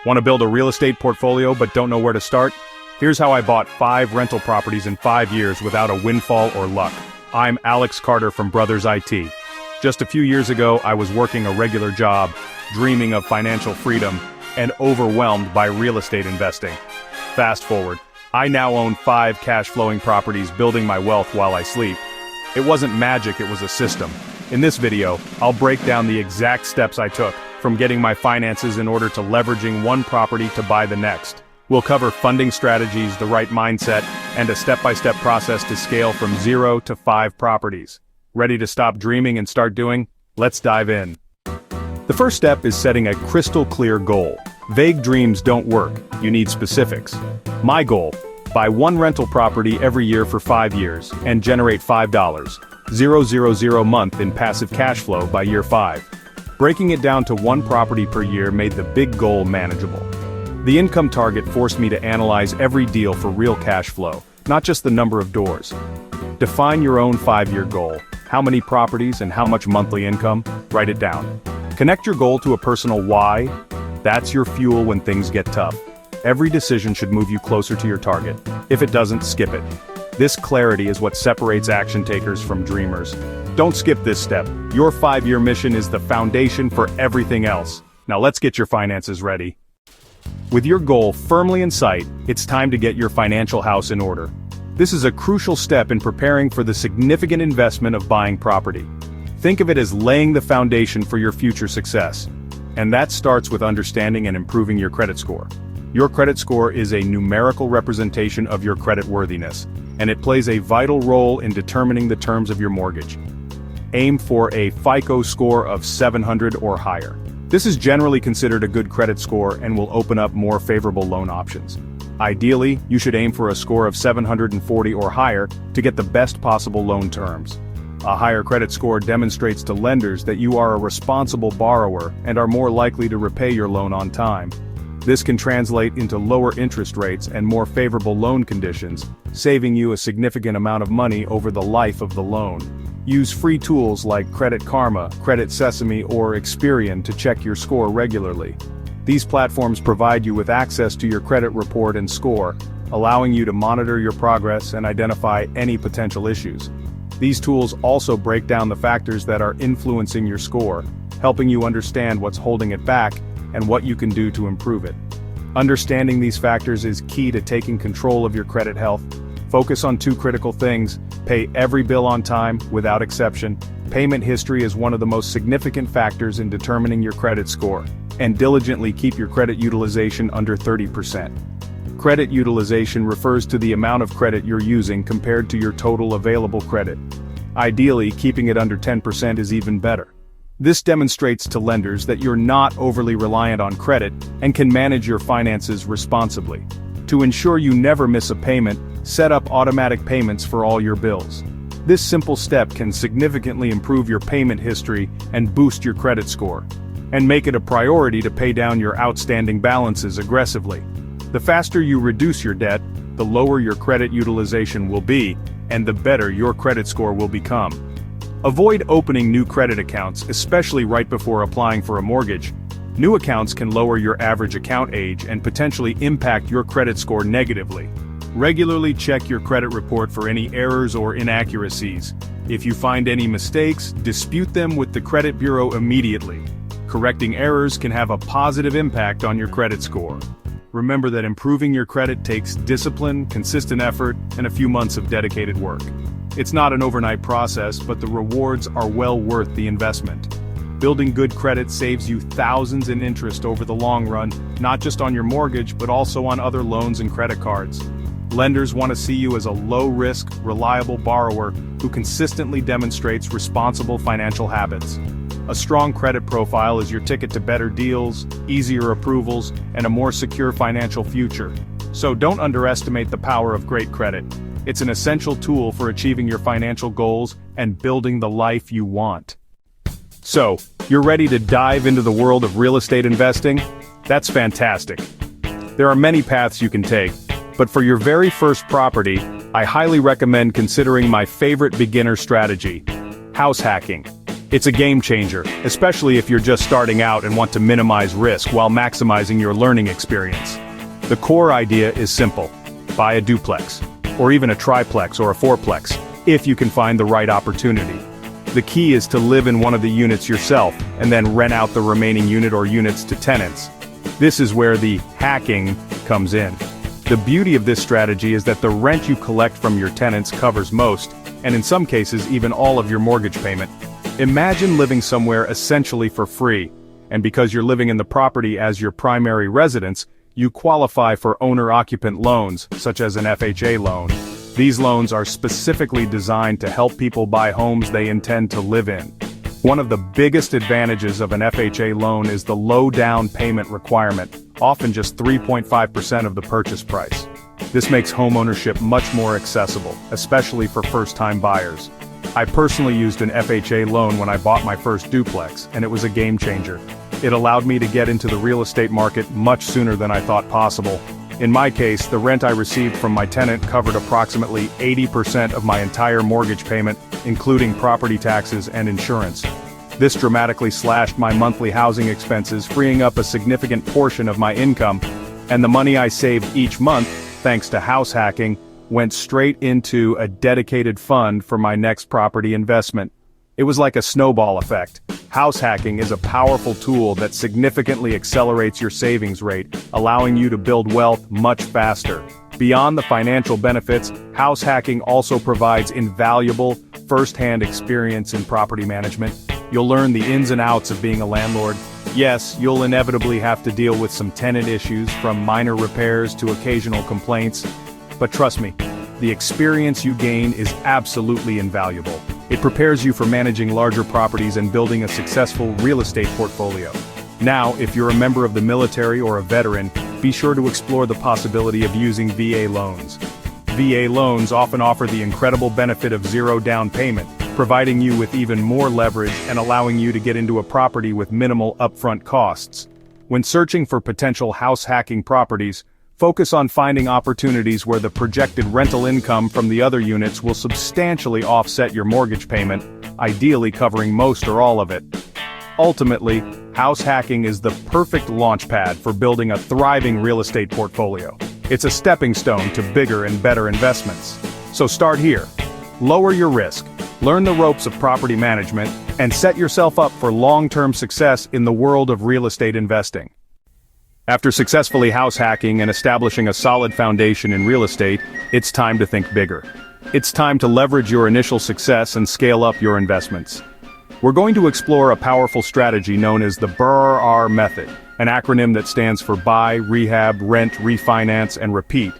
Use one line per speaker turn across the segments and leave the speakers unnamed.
Want to build a real estate portfolio but don't know where to start? Here's how I bought 5 rental properties in 5 years without a windfall or luck. I'm Alex Carter from BRRRR IT. Just a few years ago, I was working a regular job, dreaming of financial freedom, and overwhelmed by real estate investing. Fast forward, I now own 5 cash-flowing properties, building my wealth while I sleep. It wasn't magic, it was a system. In this video, I'll break down the exact steps I took, from getting my finances in order to leveraging one property to buy the next. We'll cover funding strategies, the right mindset, and a step-by-step process to scale from 0 to 5 properties. Ready to stop dreaming and start doing? Let's dive in. The first step is setting a crystal clear goal. Vague dreams don't work, you need specifics. My goal: buy 1 rental property every year for 5 years, and generate $5,000 a month in passive cash flow by year 5. Breaking it down to 1 property per year made the big goal manageable. The income target forced me to analyze every deal for real cash flow, not just the number of doors. Define your own 5-year goal. How many properties and how much monthly income? Write it down. Connect your goal to a personal why. That's your fuel when things get tough. Every decision should move you closer to your target. If it doesn't, skip it. This clarity is what separates action takers from dreamers. Don't skip this step. Your 5-year mission is the foundation for everything else. Now let's get your finances ready. With your goal firmly in sight, it's time to get your financial house in order. This is a crucial step in preparing for the significant investment of buying property. Think of it as laying the foundation for your future success. And that starts with understanding and improving your credit score. Your credit score is a numerical representation of your credit worthiness, and it plays a vital role in determining the terms of your mortgage. Aim for a FICO score of 700 or higher. This is generally considered a good credit score and will open up more favorable loan options. Ideally, you should aim for a score of 740 or higher to get the best possible loan terms. A higher credit score demonstrates to lenders that you are a responsible borrower and are more likely to repay your loan on time. This can translate into lower interest rates and more favorable loan conditions, saving you a significant amount of money over the life of the loan. Use free tools like Credit Karma, Credit Sesame, or Experian to check your score regularly. These platforms provide you with access to your credit report and score, allowing you to monitor your progress and identify any potential issues. These tools also break down the factors that are influencing your score, helping you understand what's holding it back and what you can do to improve it. Understanding these factors is key to taking control of your credit health. Focus on 2 critical things: pay every bill on time, without exception. Payment history is one of the most significant factors in determining your credit score. And diligently keep your credit utilization under 30%. Credit utilization refers to the amount of credit you're using compared to your total available credit. Ideally, keeping it under 10% is even better. This demonstrates to lenders that you're not overly reliant on credit and can manage your finances responsibly. To ensure you never miss a payment, set up automatic payments for all your bills. This simple step can significantly improve your payment history and boost your credit score. And make it a priority to pay down your outstanding balances aggressively. The faster you reduce your debt, the lower your credit utilization will be, and the better your credit score will become. Avoid opening new credit accounts, especially right before applying for a mortgage. New accounts can lower your average account age and potentially impact your credit score negatively. Regularly check your credit report for any errors or inaccuracies. If you find any mistakes, dispute them with the credit bureau immediately. Correcting errors can have a positive impact on your credit score. Remember that improving your credit takes discipline, consistent effort, and a few months of dedicated work. It's not an overnight process, but the rewards are well worth the investment. Building good credit saves you thousands in interest over the long run, not just on your mortgage, but also on other loans and credit cards. Lenders want to see you as a low-risk, reliable borrower who consistently demonstrates responsible financial habits. A strong credit profile is your ticket to better deals, easier approvals, and a more secure financial future. So don't underestimate the power of great credit. It's an essential tool for achieving your financial goals and building the life you want. So, you're ready to dive into the world of real estate investing? That's fantastic. There are many paths you can take, but for your very first property, I highly recommend considering my favorite beginner strategy: house hacking. It's a game changer, especially if you're just starting out and want to minimize risk while maximizing your learning experience. The core idea is simple. Buy a duplex, or even a triplex or a fourplex, if you can find the right opportunity. The key is to live in one of the units yourself, and then rent out the remaining unit or units to tenants. This is where the hacking comes in. The beauty of this strategy is that the rent you collect from your tenants covers most, and in some cases even all of your mortgage payment. Imagine living somewhere essentially for free, and because you're living in the property as your primary residence, you qualify for owner-occupant loans, such as an FHA loan. These loans are specifically designed to help people buy homes they intend to live in. One of the biggest advantages of an FHA loan is the low down payment requirement, often just 3.5% of the purchase price. This makes homeownership much more accessible, especially for first-time buyers. I personally used an FHA loan when I bought my first duplex, and it was a game changer. It allowed me to get into the real estate market much sooner than I thought possible. In my case, the rent I received from my tenant covered approximately 80% of my entire mortgage payment, including property taxes and insurance. This dramatically slashed my monthly housing expenses, freeing up a significant portion of my income, and the money I saved each month, thanks to house hacking, went straight into a dedicated fund for my next property investment. It was like a snowball effect. House hacking is a powerful tool that significantly accelerates your savings rate, allowing you to build wealth much faster. Beyond the financial benefits, house hacking also provides invaluable, first-hand experience in property management. You'll learn the ins and outs of being a landlord. Yes, you'll inevitably have to deal with some tenant issues, from minor repairs to occasional complaints. But trust me, the experience you gain is absolutely invaluable. It prepares you for managing larger properties and building a successful real estate portfolio. Now, if you're a member of the military or a veteran, be sure to explore the possibility of using VA loans. VA loans often offer the incredible benefit of zero down payment, providing you with even more leverage and allowing you to get into a property with minimal upfront costs. When searching for potential house hacking properties, focus on finding opportunities where the projected rental income from the other units will substantially offset your mortgage payment, ideally covering most or all of it. Ultimately, house hacking is the perfect launchpad for building a thriving real estate portfolio. It's a stepping stone to bigger and better investments. So start here. Lower your risk, learn the ropes of property management, and set yourself up for long-term success in the world of real estate investing. After successfully house hacking and establishing a solid foundation in real estate, it's time to think bigger. It's time to leverage your initial success and scale up your investments. We're going to explore a powerful strategy known as the BRRRR method, an acronym that stands for Buy, Rehab, Rent, Refinance, and Repeat.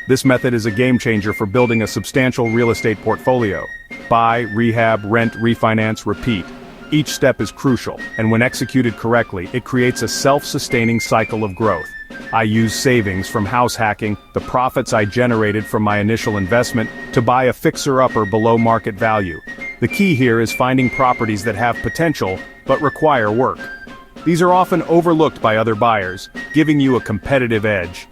This method is a game changer for building a substantial real estate portfolio. Buy, Rehab, Rent, Refinance, Repeat. Each step is crucial, and when executed correctly, it creates a self-sustaining cycle of growth. I use savings from house hacking, the profits I generated from my initial investment, to buy a fixer-upper below market value. The key here is finding properties that have potential, but require work. These are often overlooked by other buyers, giving you a competitive edge.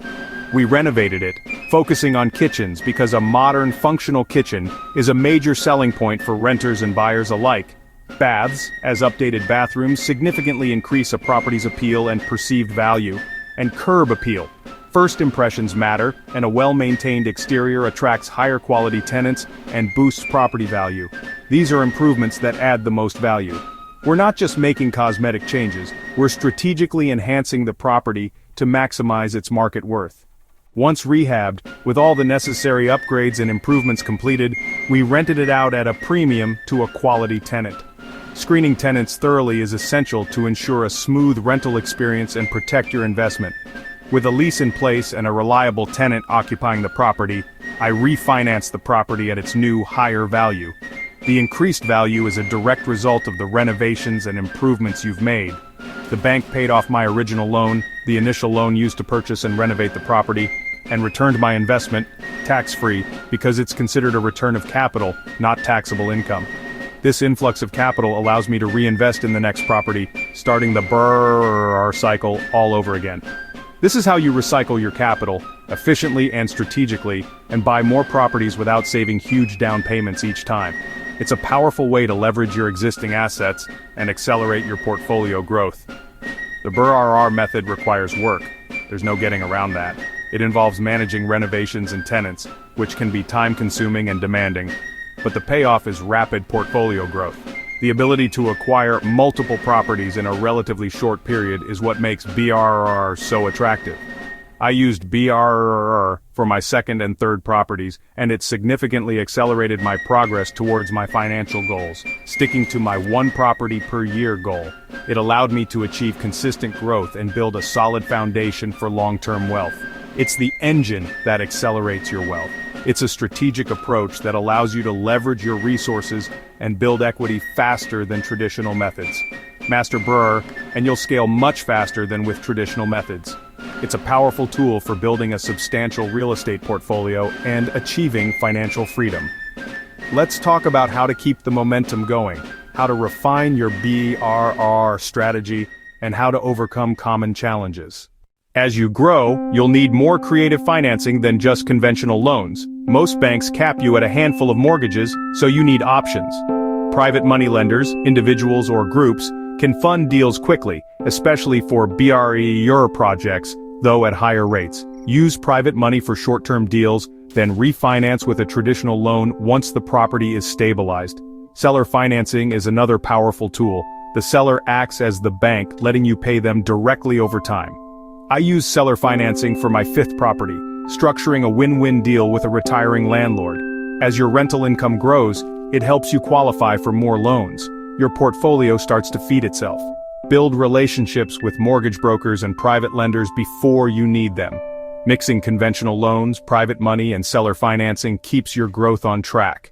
We renovated it, focusing on kitchens because a modern, functional kitchen is a major selling point for renters and buyers alike. Baths, as updated bathrooms, significantly increase a property's appeal and perceived value. And curb appeal. First impressions matter, and a well-maintained exterior attracts higher quality tenants and boosts property value. These are improvements that add the most value. We're not just making cosmetic changes, we're strategically enhancing the property to maximize its market worth. Once rehabbed, with all the necessary upgrades and improvements completed, we rented it out at a premium to a quality tenant. Screening tenants thoroughly is essential to ensure a smooth rental experience and protect your investment. With a lease in place and a reliable tenant occupying the property, I refinanced the property at its new, higher value. The increased value is a direct result of the renovations and improvements you've made. The bank paid off my original loan, the initial loan used to purchase and renovate the property, and returned my investment, tax-free, because it's considered a return of capital, not taxable income. This influx of capital allows me to reinvest in the next property, starting the BRRRR cycle all over again. This is how you recycle your capital, efficiently and strategically, and buy more properties without saving huge down payments each time. It's a powerful way to leverage your existing assets and accelerate your portfolio growth. The BRRRR method requires work. There's no getting around that. It involves managing renovations and tenants, which can be time-consuming and demanding. But the payoff is rapid portfolio growth. The ability to acquire multiple properties in a relatively short period is what makes BRRRR so attractive. I used BRRRR for my second and third properties, and it significantly accelerated my progress towards my financial goals, sticking to my one property per year goal. It allowed me to achieve consistent growth and build a solid foundation for long-term wealth. It's the engine that accelerates your wealth. It's a strategic approach that allows you to leverage your resources and build equity faster than traditional methods. Master BRRRR, and you'll scale much faster than with traditional methods. It's a powerful tool for building a substantial real estate portfolio and achieving financial freedom. Let's talk about how to keep the momentum going, how to refine your BRRRR strategy, and how to overcome common challenges. As you grow, you'll need more creative financing than just conventional loans. Most banks cap you at a handful of mortgages, so you need options. Private money lenders, individuals or groups, can fund deals quickly, especially for BRRRR projects, though at higher rates. Use private money for short-term deals, then refinance with a traditional loan once the property is stabilized. Seller financing is another powerful tool. The seller acts as the bank, letting you pay them directly over time. I use seller financing for my fifth property, structuring a win-win deal with a retiring landlord. As your rental income grows, it helps you qualify for more loans. Your portfolio starts to feed itself. Build relationships with mortgage brokers and private lenders before you need them. Mixing conventional loans, private money, and seller financing keeps your growth on track.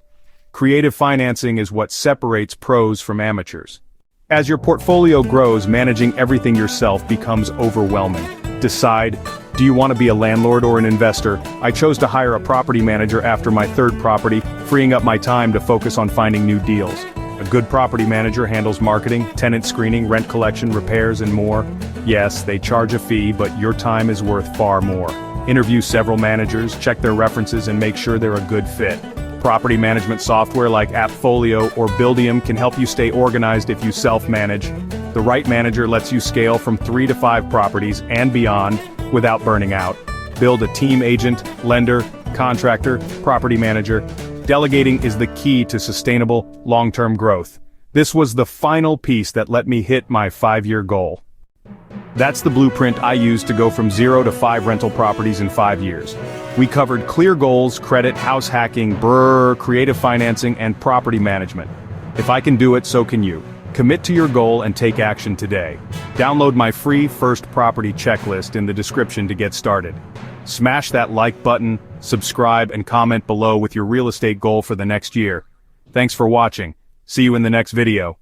Creative financing is what separates pros from amateurs. As your portfolio grows, managing everything yourself becomes overwhelming. Decide, do you want to be a landlord or an investor? I chose to hire a property manager after my third property, freeing up my time to focus on finding new deals. A good property manager handles marketing, tenant screening, rent collection, repairs, and more. Yes, they charge a fee, but your time is worth far more. Interview several managers, check their references, and make sure they're a good fit. Property management software like Appfolio or Buildium can help you stay organized if you self-manage. The right manager lets you scale from 3 to 5 properties and beyond without burning out. Build a team agent, lender, contractor, property manager. Delegating is the key to sustainable, long-term growth. This was the final piece that let me hit my 5-year goal. That's the blueprint I used to go from 0 to 5 rental properties in 5 years. We covered clear goals, credit, house hacking, BRRRR, creative financing, and property management. If I can do it, so can you. Commit to your goal and take action today. Download my free first property checklist in the description to get started. Smash that like button, subscribe, and comment below with your real estate goal for the next year. Thanks for watching. See you in the next video.